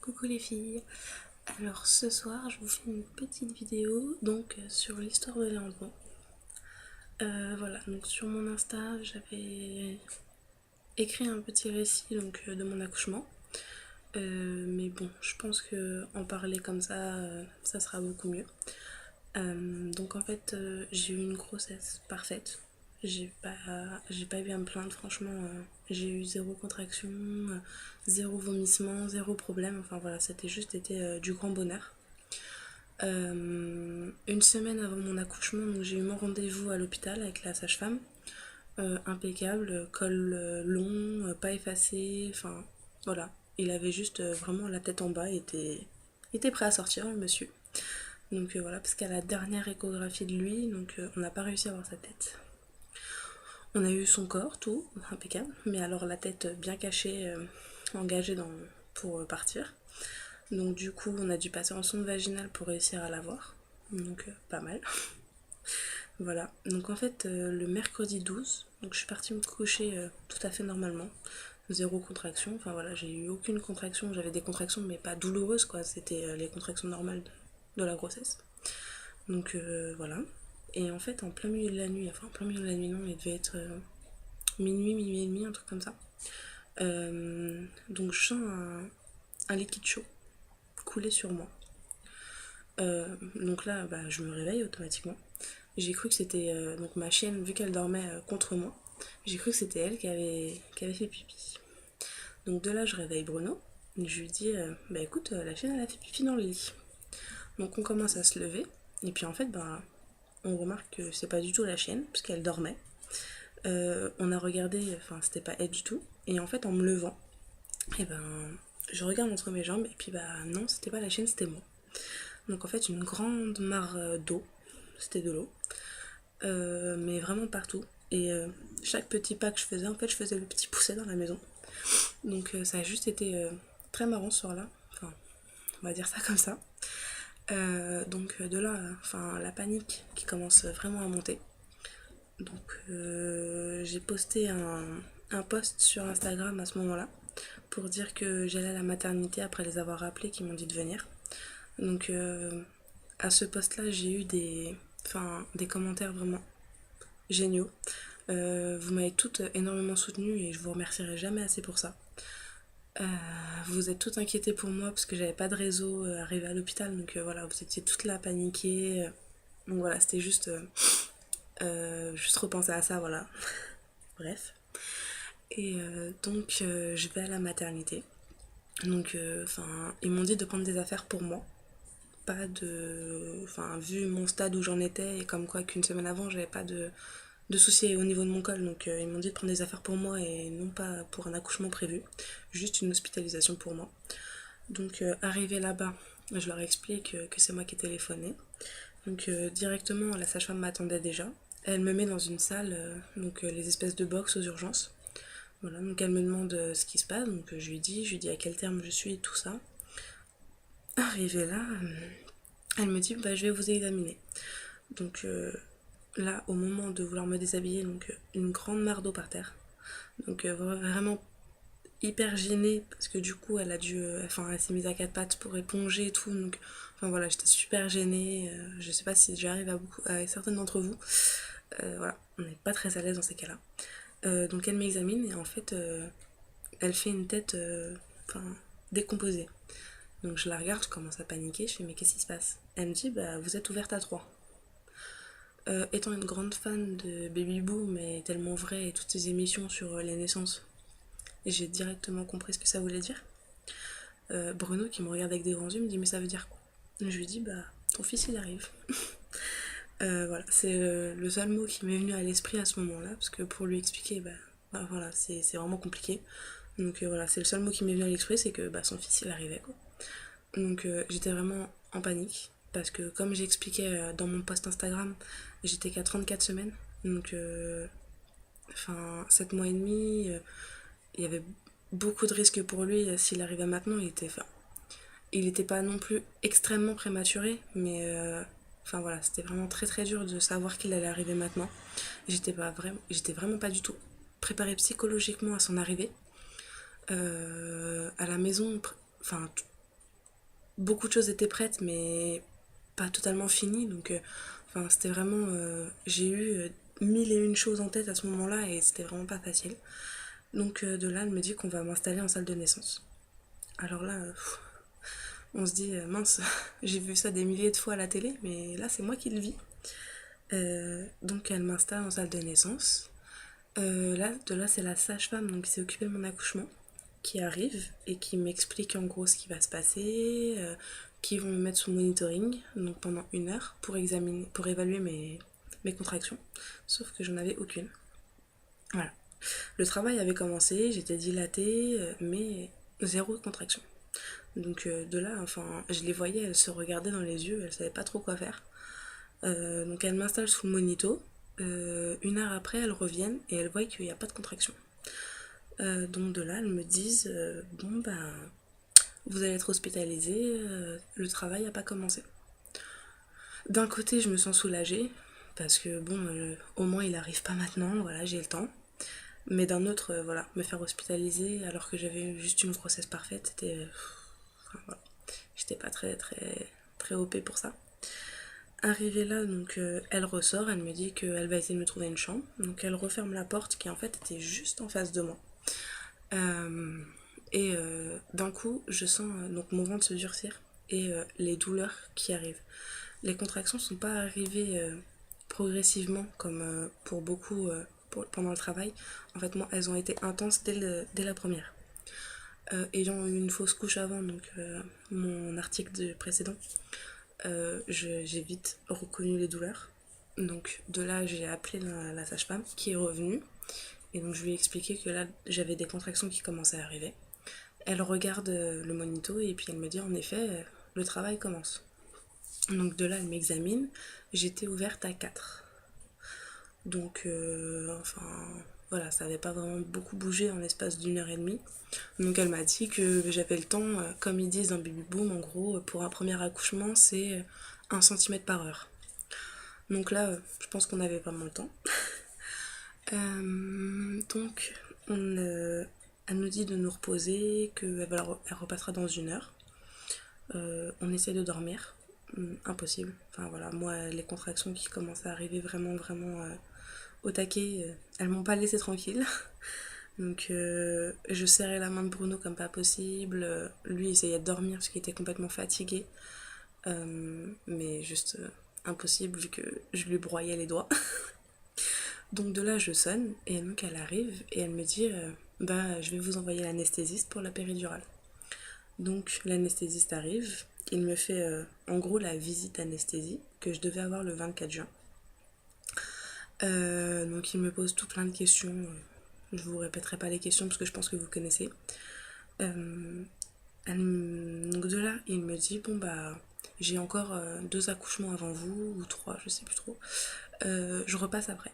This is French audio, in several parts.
Coucou les filles. Alors ce soir je vous fais une petite vidéo sur l'histoire de Léandre. Voilà, donc sur mon Insta j'avais écrit un petit récit de mon accouchement. Mais bon, je pense que en parler comme ça sera beaucoup mieux. J'ai eu une grossesse parfaite. J'ai pas eu à me plaindre, franchement. J'ai eu zéro contraction, zéro vomissement, zéro problème. Enfin voilà, c'était du grand bonheur. Une semaine avant mon accouchement, donc j'ai eu mon rendez-vous à l'hôpital avec la sage-femme. Impeccable, col long, pas effacé, enfin voilà. Il avait juste vraiment la tête en bas, était prêt à sortir, le monsieur. Voilà, parce qu'à la dernière échographie de lui, on n'a pas réussi à voir sa tête. On a eu son corps, tout, impeccable, mais alors la tête bien cachée, engagée pour partir. Donc du coup, on a dû passer en sonde vaginale pour réussir à la voir. Pas mal. Voilà. Le mercredi 12, je suis partie me coucher tout à fait normalement. Zéro contraction. Enfin voilà, j'ai eu aucune contraction. J'avais des contractions, mais pas douloureuses, quoi. C'était les contractions normales de la grossesse. Voilà. Et en fait, en plein milieu de la nuit, enfin en plein milieu de la nuit, non, il devait être minuit, minuit et demi, un truc comme ça. Je sens un liquide chaud couler sur moi. Je me réveille automatiquement. J'ai cru que c'était ma chienne, vu qu'elle dormait contre moi, j'ai cru que c'était elle qui avait fait pipi. Donc de là, je réveille Bruno. Je lui dis, bah écoute, la chienne elle a fait pipi dans le lit. Donc on commence à se lever. Et puis en fait, on remarque que c'est pas du tout la chienne, puisqu'elle dormait. On a regardé, enfin c'était pas elle du tout. Et en fait, en me levant, et je regarde entre mes jambes, et puis non, c'était pas la chienne, c'était moi. Donc en fait, une grande mare d'eau, c'était de l'eau, mais vraiment partout. Et chaque petit pas que je faisais, en fait, je faisais le petit pousset dans la maison. Ça a juste été très marrant ce soir-là. Enfin, on va dire ça comme ça. De là, enfin, la panique qui commence vraiment à monter. J'ai posté un post sur Instagram à ce moment-là pour dire que j'allais à la maternité après les avoir appelés qui m'ont dit de venir. Donc à ce post-là, j'ai eu des commentaires vraiment géniaux. Vous m'avez toutes énormément soutenue et je vous remercierai jamais assez pour ça. Vous êtes toutes inquiétées pour moi parce que j'avais pas de réseau arrivé à l'hôpital, voilà, vous étiez toutes là paniquées. Donc voilà, c'était juste repenser à ça, voilà. Bref. Je vais à la maternité. Ils m'ont dit de prendre des affaires pour moi. Pas de. Enfin, vu mon stade où j'en étais et comme quoi qu'une semaine avant, j'avais pas de soucis au niveau de mon col. Ils m'ont dit de prendre des affaires pour moi et non pas pour un accouchement prévu. Juste une hospitalisation pour moi. Arrivé là-bas, je leur explique que c'est moi qui ai téléphoné. Directement, la sage-femme m'attendait déjà. Elle me met dans une salle, les espèces de box aux urgences. Voilà, donc elle me demande ce qui se passe, je lui dis à quel terme je suis et tout ça. Arrivée là, elle me dit bah, je vais vous examiner. Là, au moment de vouloir me déshabiller, une grande mare d'eau par terre. Vraiment hyper gênée parce que du coup elle a dû. Elle s'est mise à quatre pattes pour éponger et tout. Voilà, j'étais super gênée. Je sais pas si j'arrive à certaines d'entre vous. Voilà, on n'est pas très à l'aise dans ces cas-là. Elle m'examine et en fait elle fait une tête décomposée. Donc je la regarde, je commence à paniquer, je fais mais qu'est-ce qui se passe? Elle me dit bah vous êtes ouverte à 3. Étant une grande fan de Baby Boom et tellement vrai et toutes ces émissions sur les naissances, j'ai directement compris ce que ça voulait dire. Bruno qui me regarde avec des grands yeux me dit mais ça veut dire quoi? Je lui dis bah ton fils il arrive. Voilà, c'est le seul mot qui m'est venu à l'esprit à ce moment-là, parce que pour lui expliquer, voilà, c'est vraiment compliqué. Voilà, c'est le seul mot qui m'est venu à l'esprit, c'est que son fils il arrivait quoi. J'étais vraiment en panique, parce que comme j'expliquais dans mon post Instagram, j'étais qu'à 34 semaines, 7 mois et demi, il y avait beaucoup de risques pour lui s'il arrivait maintenant, il était pas non plus extrêmement prématuré, mais voilà, c'était vraiment très très dur de savoir qu'il allait arriver maintenant. J'étais vraiment pas du tout préparée psychologiquement à son arrivée. À la maison, beaucoup de choses étaient prêtes, mais pas totalement finies. Donc, enfin, c'était vraiment. J'ai eu mille et une choses en tête à ce moment-là et c'était vraiment pas facile. Donc, de là, elle me dit qu'on va m'installer en salle de naissance. Alors là, on se dit, mince, j'ai vu ça des milliers de fois à la télé, mais là, c'est moi qui le vis. Donc, elle m'installe en salle de naissance. De là, c'est la sage-femme donc, qui s'est occupée de mon accouchement qui arrive et qui m'explique en gros ce qui va se passer, qui vont me mettre sous monitoring donc pendant 1 heure pour évaluer mes contractions. Sauf que j'en avais aucune. Voilà. Le travail avait commencé, j'étais dilatée, mais zéro contraction. Donc de là, enfin, je les voyais, elles se regardaient dans les yeux, elles savaient pas trop quoi faire. Donc elles m'installent sous le monito. 1 heure après, elles reviennent et elles voient qu'il n'y a pas de contraction. Donc de là, elles me disent bon ben, vous allez être hospitalisé, le travail n'a pas commencé. D'un côté, je me sens soulagée parce que bon, au moins il arrive pas maintenant, voilà, j'ai le temps. Mais d'un autre, voilà, me faire hospitaliser alors que j'avais juste une grossesse parfaite, c'était, enfin, voilà, j'étais pas très OP pour ça. Arrivée là, donc elle ressort, elle me dit qu'elle va essayer de me trouver une chambre. Donc elle referme la porte qui en fait était juste en face de moi. D'un coup, je sens donc mon ventre se durcir et les douleurs qui arrivent. Les contractions ne sont pas arrivées progressivement comme pour beaucoup pendant le travail. En fait, moi, elles ont été intenses dès la première. Ayant eu une fausse couche avant, donc mon article précédent, j'ai vite reconnu les douleurs. Donc de là, j'ai appelé la sage-femme qui est revenue. Et donc je lui ai expliqué que là, j'avais des contractions qui commençaient à arriver. Elle regarde le monito et puis elle me dit en effet, le travail commence. Donc de là, elle m'examine. J'étais ouverte à 4. Donc, enfin, voilà, ça n'avait pas vraiment beaucoup bougé en l'espace d'1 heure et demie. Donc elle m'a dit que j'avais le temps, comme ils disent dans Baby Boom, en gros, pour un premier accouchement, c'est 1 cm/heure. Donc là, je pense qu'on avait vraiment le temps. Donc, elle nous dit de nous reposer, qu'elle repassera dans 1 heure. On essaie de dormir. Impossible. Enfin voilà, moi, les contractions qui commencent à arriver vraiment au taquet, elles m'ont pas laissé tranquille. Donc je serrais la main de Bruno comme pas possible. Lui essayait de dormir parce qu'il était complètement fatigué. Mais juste impossible vu que je lui broyais les doigts. Donc de là je sonne et donc elle arrive et elle me dit bah je vais vous envoyer l'anesthésiste pour la péridurale. Donc l'anesthésiste arrive, il me fait en gros la visite anesthésie que je devais avoir le 24 juin. Donc il me pose tout plein de questions. Je vous répéterai pas les questions parce que je pense que vous connaissez. Donc de là, il me dit bon bah j'ai encore 2 accouchements avant vous ou 3, je sais plus trop. Je repasse après.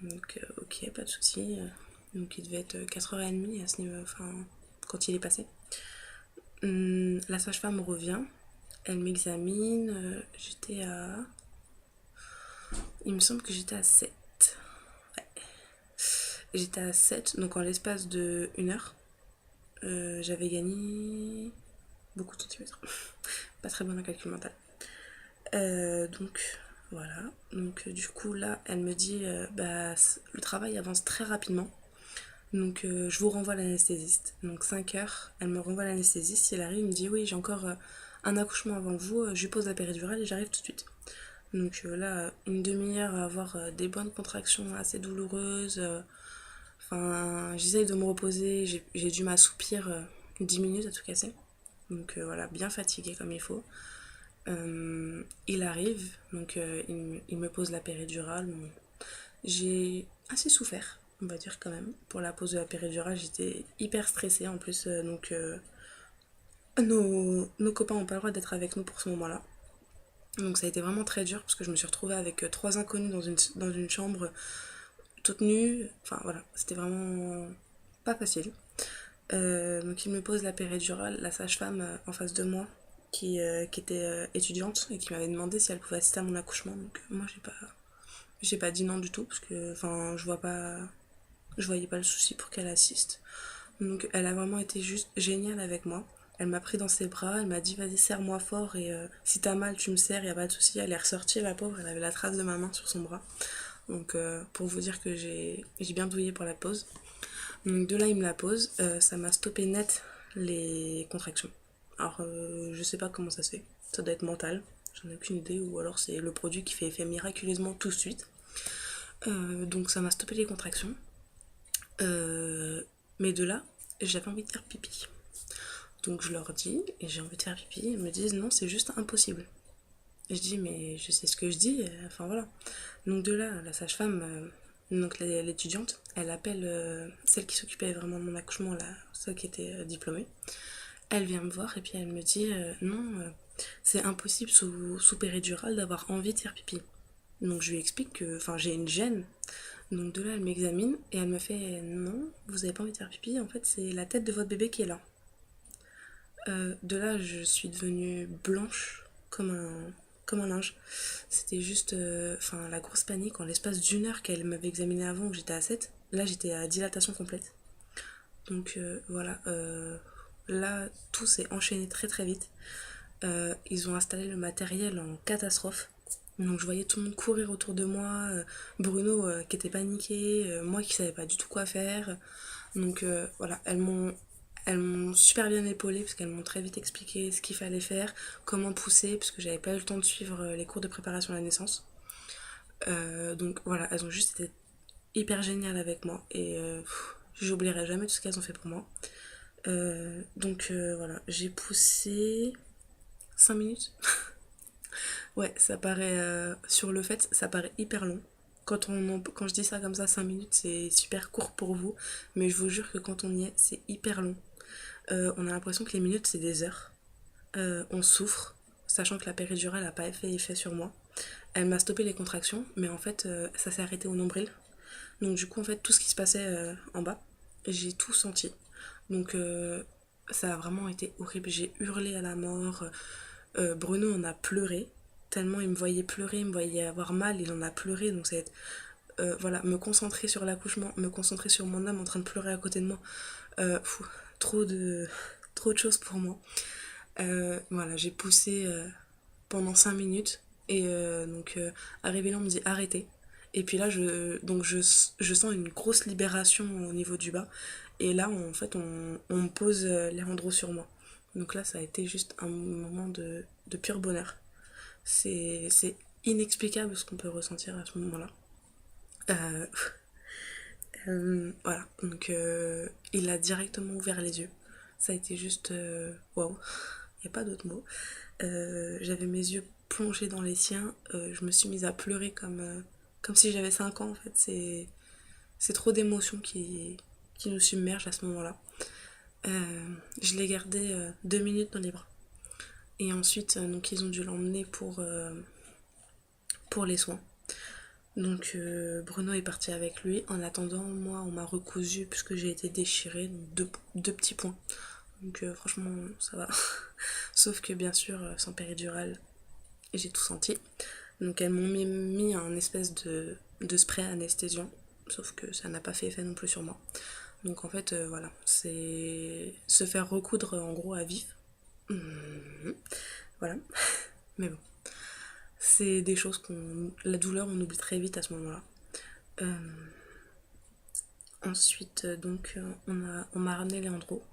Donc ok, pas de souci. Donc il devait être 4h30 à ce niveau, enfin quand il est passé. La sage-femme revient, elle m'examine. J'étais à, il me semble que j'étais à 7. Ouais. J'étais à 7, donc en l'espace de 1 heure, j'avais gagné beaucoup de centimètres. Pas très bon en calcul mental. Donc voilà. Donc du coup là, elle me dit bah le travail avance très rapidement. Donc je vous renvoie à l'anesthésiste. Donc 5 heures, elle me renvoie à l'anesthésiste. Elle arrive, elle me dit oui, j'ai encore un accouchement avant vous. Je lui pose la péridurale et j'arrive tout de suite. Donc là, une demi-heure à avoir des bonnes contractions assez douloureuses. Enfin, j'essaye de me reposer. J'ai dû m'assoupir 10 minutes à tout casser. Donc voilà, bien fatiguée comme il faut. Il arrive, donc il me pose la péridurale. Bon, j'ai assez souffert, on va dire quand même. Pour la pose de la péridurale, j'étais hyper stressée en plus. Donc nos copains n'ont pas le droit d'être avec nous pour ce moment-là. Donc ça a été vraiment très dur parce que je me suis retrouvée avec 3 inconnus dans une chambre toute nue. Enfin voilà, c'était vraiment pas facile. Donc il me pose la péridurale, la sage-femme en face de moi qui était étudiante et qui m'avait demandé si elle pouvait assister à mon accouchement. Donc moi j'ai pas dit non du tout parce que enfin je voyais pas le souci pour qu'elle assiste. Donc elle a vraiment été juste géniale avec moi. Elle m'a pris dans ses bras, elle m'a dit vas-y serre-moi fort et si t'as mal tu me serres, y a pas de souci. Elle est ressortie la pauvre, elle avait la trace de ma main sur son bras. Donc pour vous dire que j'ai bien douillé pour la pause. Donc de là il me la pose, ça m'a stoppé net les contractions. Alors je sais pas comment ça se fait, ça doit être mental, j'en ai aucune idée, ou alors c'est le produit qui fait effet miraculeusement tout de suite. Donc ça m'a stoppé les contractions. Mais de là, j'avais envie de faire pipi. Donc je leur dis, et j'ai envie de faire pipi, ils me disent non, c'est juste impossible. Et je dis, mais je sais ce que je dis, enfin voilà. Donc de là, la sage-femme, donc l'étudiante, elle appelle celle qui s'occupait vraiment de mon accouchement, là, celle qui était diplômée. Elle vient me voir et puis elle me dit, non, c'est impossible sous péridurale d'avoir envie de faire pipi. Donc je lui explique que enfin, j'ai une gêne. Donc de là, elle m'examine et elle me fait non, vous avez pas envie de faire pipi, en fait, c'est la tête de votre bébé qui est là. De là, je suis devenue blanche comme un linge. C'était juste enfin, la grosse panique. En l'espace d'une heure qu'elle m'avait examiné avant, où j'étais à 7, là j'étais à dilatation complète. Donc voilà, là tout s'est enchaîné très très vite. Ils ont installé le matériel en catastrophe. Donc je voyais tout le monde courir autour de moi, Bruno qui était paniqué, moi qui savais pas du tout quoi faire. Donc voilà, elles m'ont super bien épaulée parce qu'elles m'ont très vite expliqué ce qu'il fallait faire, comment pousser, parce que j'avais pas eu le temps de suivre les cours de préparation à la naissance. Donc voilà, elles ont juste été hyper géniales avec moi et j'oublierai jamais tout ce qu'elles ont fait pour moi. Donc voilà, j'ai poussé 5 minutes. Ouais, ça paraît, sur le fait, ça paraît hyper long. Quand je dis ça comme ça, 5 minutes, c'est super court pour vous. Mais je vous jure que quand on y est, c'est hyper long. On a l'impression que les minutes, c'est des heures. On souffre, sachant que la péridurale n'a pas fait effet sur moi. Elle m'a stoppé les contractions, mais en fait, ça s'est arrêté au nombril. Donc du coup, en fait, tout ce qui se passait en bas, j'ai tout senti. Donc ça a vraiment été horrible. J'ai hurlé à la mort. Bruno en a pleuré. Tellement il me voyait pleurer, il me voyait avoir mal, il en a pleuré. Donc c'est voilà, me concentrer sur l'accouchement, me concentrer sur mon âme en train de pleurer à côté de moi. Pfff, trop de, trop de choses pour moi. Voilà, j'ai poussé pendant 5 minutes. Et donc, arrivé là, on me dit arrêtez. Et puis là, je sens une grosse libération au niveau du bas. Et là, en fait, on me pose les andros sur moi. Donc là, ça a été juste un moment de pur bonheur. C'est inexplicable ce qu'on peut ressentir à ce moment-là. Euh, voilà, donc il a directement ouvert les yeux. Ça a été juste waouh, il n'y a pas d'autre mot. J'avais mes yeux plongés dans les siens, je me suis mise à pleurer comme si j'avais 5 ans en fait. C'est trop d'émotions qui nous submergent à ce moment-là. Je l'ai gardé 2 minutes dans les bras. Et ensuite, donc ils ont dû l'emmener pour les soins. Donc Bruno est parti avec lui. En attendant, moi, on m'a recousu puisque j'ai été déchirée, donc deux petits points. Donc franchement, ça va. Sauf que bien sûr, sans péridurale, j'ai tout senti. Donc elles m'ont mis un espèce de spray anesthésiant. Sauf que ça n'a pas fait effet non plus sur moi. Donc en fait, voilà, c'est se faire recoudre en gros à vif. Voilà. Mais bon, c'est des choses la douleur, on oublie très vite à ce moment-là. Euh, Ensuite, donc, on m'a ramené Léandro.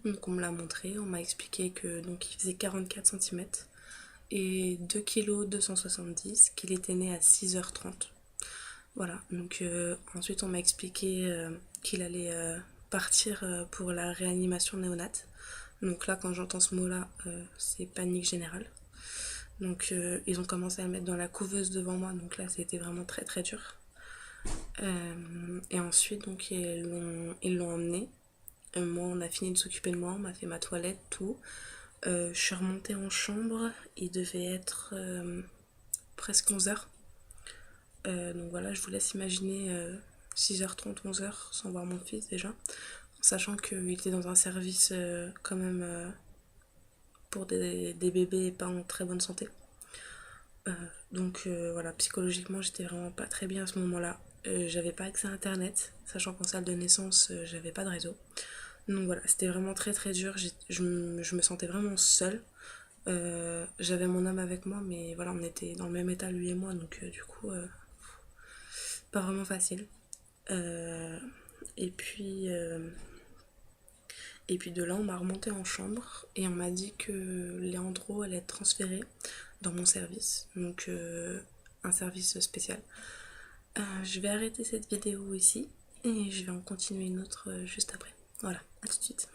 Donc, on me l'a montré, on m'a expliqué que donc il faisait 44 cm et 2 kg 270, qu'il était né à 6h30. Voilà, donc ensuite on m'a expliqué qu'il allait partir pour la réanimation néonate. Donc là, quand j'entends ce mot-là, c'est panique générale. Donc ils ont commencé à le mettre dans la couveuse devant moi, donc là c'était vraiment très très dur. Et ensuite donc ils l'ont emmené. Moi on a fini de s'occuper de moi, on m'a fait ma toilette, tout. Je suis remontée en chambre, il devait être presque 11h. Donc voilà, je vous laisse imaginer 6h30, 11h sans voir mon fils déjà. En sachant qu'il était dans un service quand même pour des bébés pas en très bonne santé. Donc voilà, psychologiquement j'étais vraiment pas très bien à ce moment-là. J'avais pas accès à internet, sachant qu'en salle de naissance j'avais pas de réseau. Donc voilà, c'était vraiment très très dur. Je me sentais vraiment seule. J'avais mon homme avec moi, mais voilà, on était dans le même état, lui et moi, donc du coup, pas vraiment facile. Euh, et puis, euh, et puis de là, on m'a remonté en chambre et on m'a dit que Léandro allait être transféré dans mon service, donc un service spécial. Je vais arrêter cette vidéo ici et je vais en continuer une autre juste après. Voilà, à tout de suite.